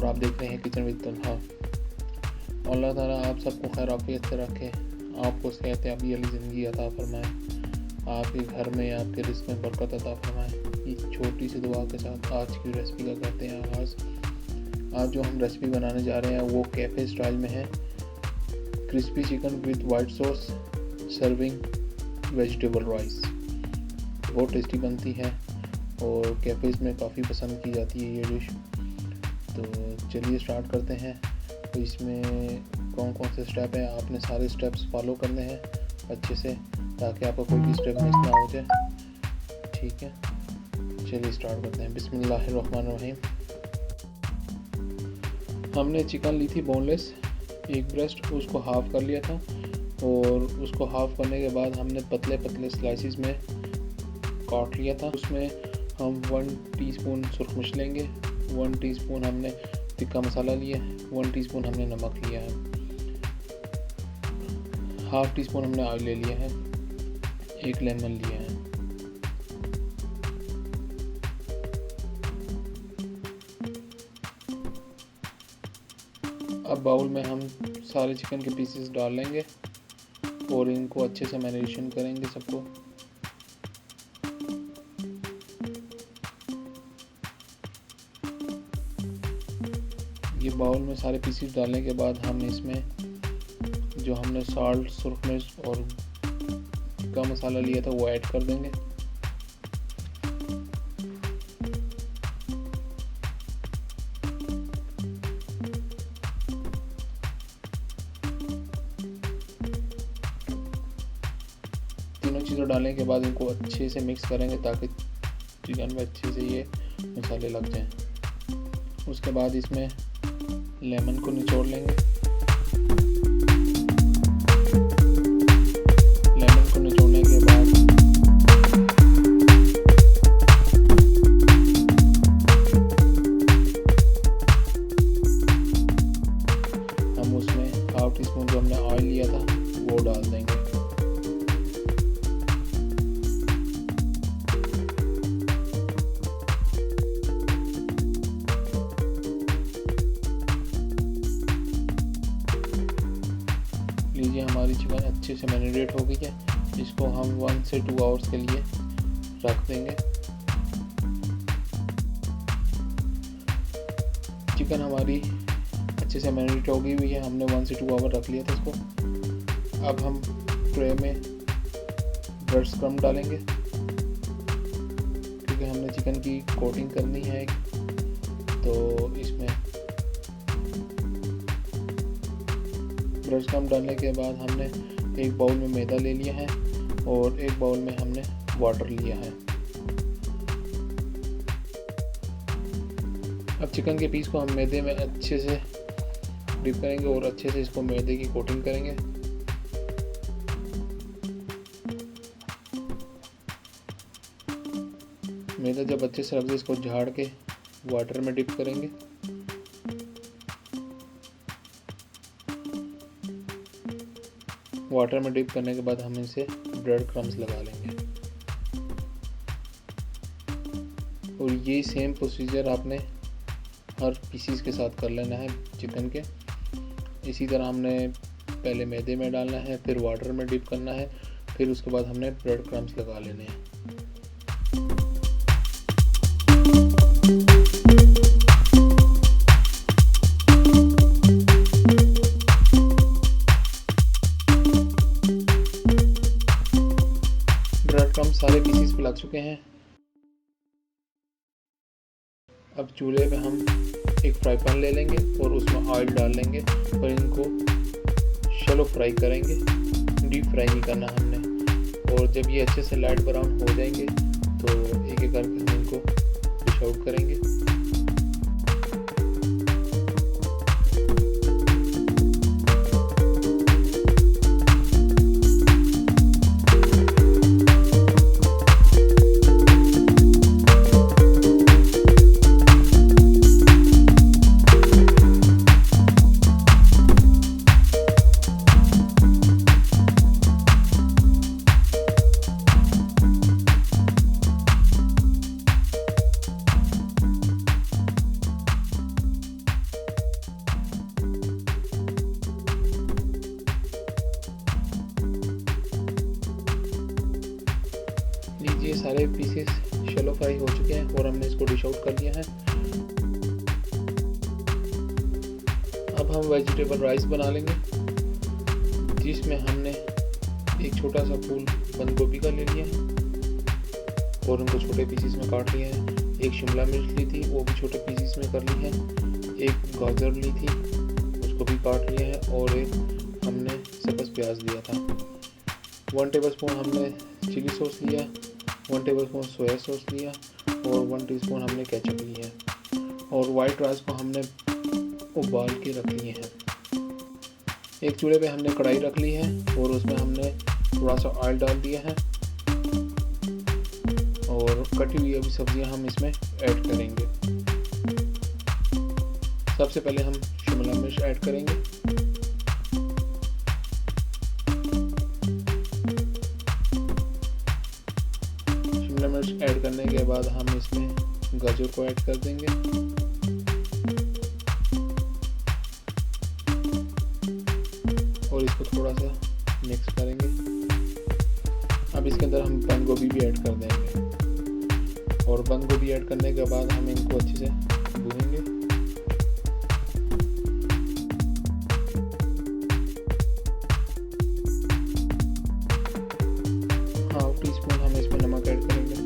आप देख रहे हैं किचन विद तन्हा। अल्लाह ताला आप सबको खैर आफियत से रखे, आपको सेहतयाबी वाली ज़िंदगी अता फरमाए, आपके घर में आपके रिस्क में बरकत अता फरमाए। इस छोटी सी दुआ के साथ आज की रेसिपी का करते हैं आगाज़। आज जो हम रेसिपी बनाने जा रहे हैं वो कैफ़े स्टाइल में है। Crispy chicken with white sauce serving vegetable rice. बहुत टेस्टी बनती है और कैफ़ेज़ में काफ़ी पसंद की जाती है ये डिश। तो चलिए स्टार्ट करते हैं। तो इसमें कौन कौन से स्टेप हैं, आपने सारे स्टेप्स फॉलो करने हैं अच्छे से ताकि आपका कोई भी स्टेप मिस ना हो जाए। ठीक है, चलिए स्टार्ट करते हैं। बिस्मिल्लाहिर्रहमानिर्रहीम। हमने चिकन ली थी बोनलेस, एक ब्रेस्ट, उसको हाफ़ कर लिया था और उसको हाफ़ करने के बाद हमने पतले पतले स्लाइसिस में काट लिया था। उसमें हम 1 टीस्पून सुरख मिर्च लेंगे, 1 टीस्पून हमने टिक्का मसाला लिया है, 1 टीस्पून हमने नमक लिया है, ½ टीस्पून हमने ऑयल ले लिया है, 1 लेमन लिया है। अब बाउल में हम सारे चिकन के पीसेस डाल लेंगे और इनको अच्छे से मैरिनेशन करेंगे सबको। ये बाउल में सारे पीसेस डालने के बाद हम इसमें जो हमने साल्ट, सुरख मिर्च और टिक्का मसाला लिया था वो ऐड कर देंगे। तीनों चीज़ें डालने के बाद इनको अच्छे से मिक्स करेंगे ताकि चिकन में अच्छे से ये मसाले लग जाएं। उसके बाद इसमें लेमन को निचोड़ लेंगे। लेमन को निचोड़ने के बाद हम उसमें ½ टीस्पून जो हमने ऑयल लिया था वो डाल देंगे। लीजिए, हमारी चिकन अच्छे से मैरिनेट हो गई है। इसको हम 1 से 2 आवर्स के लिए रख देंगे। चिकन हमारी अच्छे से मैरिनेट हो गई हुई है, हमने 1 से 2 आवर रख लिया था इसको। अब हम ट्रे में ब्रेड क्रम्ब डालेंगे क्योंकि हमने चिकन की कोटिंग करनी है। तो इसमें ब्रेड क्रम्ब डालने के बाद हमने एक बाउल में मैदा ले लिया है और एक बाउल में हमने वाटर लिया है। अब चिकन के पीस को हम मैदे में अच्छे से डिप करेंगे और अच्छे से इसको मैदे की कोटिंग करेंगे। मैदा जब अच्छे से रख दे इसको झाड़ के वाटर में डिप करेंगे। वाटर में डिप करने के बाद हम इनसे ब्रेड क्रम्स लगा लेंगे और ये सेम प्रोसीजर आपने हर पीसीस के साथ कर लेना है चिकन के। इसी तरह हमने पहले मैदे में डालना है, फिर वाटर में डिप करना है, फिर उसके बाद हमने ब्रेड क्रम्स लगा लेने हैं। ब्रेड क्रम्स सारे पीसीस पे लग चुके हैं। अब चूल्हे पे हम एक फ्राई पैन ले लेंगे और उसमें ऑयल डाल लेंगे और इनको शैलो फ्राई करेंगे, डीप फ्राई नहीं करना हमने। और जब ये अच्छे से लाइट ब्राउन हो जाएंगे तो एक एक करके हम इनको डिश आउट करेंगे। सारे पीसेस शैलो फ्राई हो चुके हैं और हमने इसको डिश आउट कर लिया है। अब हम वेजिटेबल राइस बना लेंगे, जिसमें हमने एक छोटा सा फूल बंद गोभी का ले लिया है और उनको छोटे पीसेस में काट लिया है। एक शिमला मिर्च ली थी, वो भी छोटे पीसेस में कर ली है। एक गाजर ली थी, उसको भी काट लिया है। और एक हमने सब्ज़ प्याज लिया था। 1 टेबलस्पून हमने चिली सॉस लिया, 1 टेबलस्पून सोया सॉस लिया और 1 टीस्पून हमने केचप लिया है। और वाइट राइस को हमने उबाल के रख लिए हैं। एक चूल्हे पे हमने कढ़ाई रख ली है और उसमें हमने थोड़ा सा ऑयल डाल दिया है और कटी हुई अभी सब्जियां हम इसमें ऐड करेंगे। सबसे पहले हम शिमला मिर्च ऐड करेंगे। शिमला मिर्च ऐड करने के बाद हम इसमें गाजर को ऐड कर देंगे और इसको थोड़ा सा मिक्स करेंगे। अब इसके अंदर हम बंद गोभी भी ऐड कर देंगे और बंद गोभी ऐड करने के बाद हम इनको अच्छे से भूनेंगे। हाफ टी स्पून हम इसमें नमक ऐड करेंगे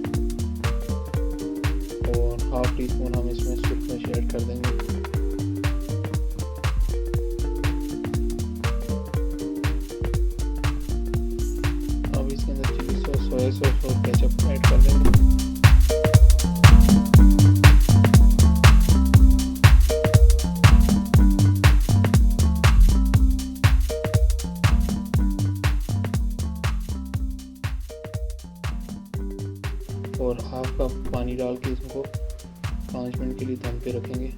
और हाफ टी स्पून हम इसमें सूरज मिर्च ऐड कर देंगे। अब इसके अंदर चिली सॉस, सोया सॉस और केचप ऐड कर देंगे। और हाफ कप पानी डाल के इसको 5 मिनट के लिए दम पे रखेंगे।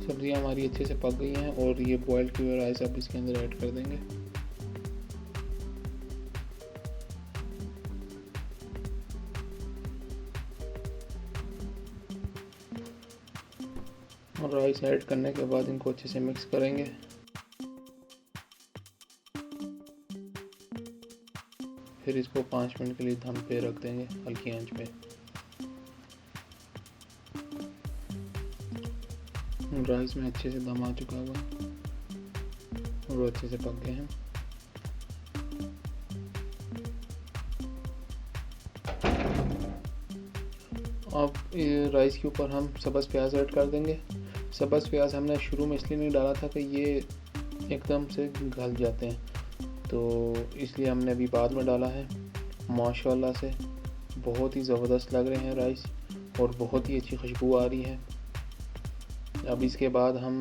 सब्जियां हमारी अच्छे से पक गई हैं और ये बॉयल किए हुए राइस अब इसके अंदर ऐड कर देंगे। और राइस ऐड करने के बाद इनको अच्छे से मिक्स करेंगे। फिर इसको 5 मिनट के लिए दम पे रख देंगे हल्की आंच पे। राइस में अच्छे से दम आ चुका हुआ और अच्छे से पक गए हैं। अब राइस के ऊपर हम सब्ज़ प्याज ऐड कर देंगे। सब्ज़ प्याज हमने शुरू में इसलिए नहीं डाला था कि ये एकदम से गल जाते हैं, तो इसलिए हमने अभी बाद में डाला है। माशाल्लाह से बहुत ही ज़बरदस्त लग रहे हैं राइस और बहुत ही अच्छी खुशबू आ रही है। अब इसके बाद हम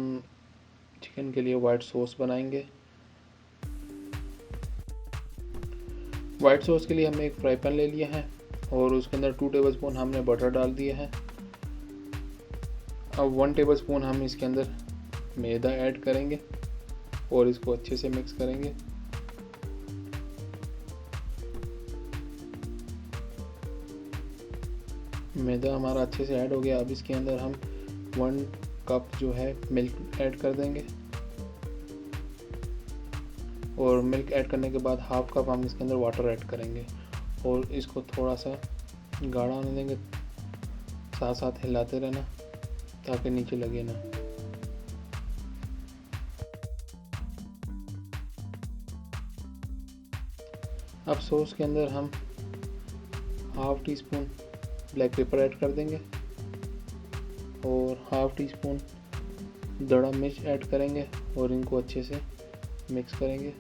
चिकन के लिए वाइट सॉस बनाएंगे। वाइट सॉस के लिए हमने एक फ्राई पैन ले लिया है और उसके अंदर 2 टेबलस्पून हमने बटर डाल दिया है। अब 1 टेबलस्पून हम इसके अंदर मैदा ऐड करेंगे और इसको अच्छे से मिक्स करेंगे। मैदा हमारा अच्छे से ऐड हो गया। अब इसके अंदर हम 1 कप जो है मिल्क ऐड कर देंगे और मिल्क ऐड करने के बाद हाफ कप हम इसके अंदर वाटर ऐड करेंगे और इसको थोड़ा सा गाढ़ा होने देंगे। साथ साथ हिलाते रहना ताकि नीचे लगे ना। अब सॉस के अंदर हम half tea spoon black pepper add कर देंगे और हाफ टी स्पून दड़ा मिर्च ऐड करेंगे और इनको अच्छे से मिक्स करेंगे।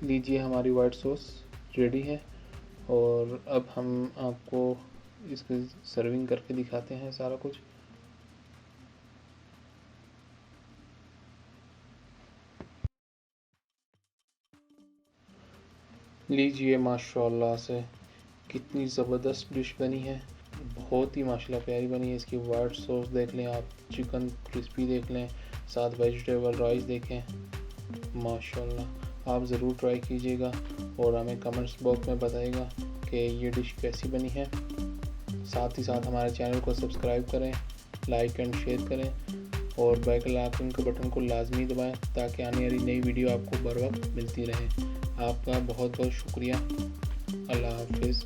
लीजिए हमारी वाइट सॉस रेडी है और अब हम आपको इसकी सर्विंग करके दिखाते हैं सारा कुछ। लीजिए माशाल्लाह से कितनी ज़बरदस्त डिश बनी है, बहुत ही माशाल्लाह प्यारी बनी है। इसकी वाइट सॉस देख लें आप, चिकन क्रिस्पी देख लें, साथ वेजिटेबल राइस देखें, माशाल्लाह। आप ज़रूर ट्राई कीजिएगा और हमें कमेंट्स बॉक्स में बताइएगा कि ये डिश कैसी बनी है। साथ ही साथ हमारे चैनल को सब्सक्राइब करें, लाइक एंड शेयर करें और बेल आइकन के बटन को लाजमी दबाएं ताकि आने वाली नई वीडियो आपको बर वक्त मिलती रहे। आपका बहुत बहुत शुक्रिया। अल्लाह हाफिज़।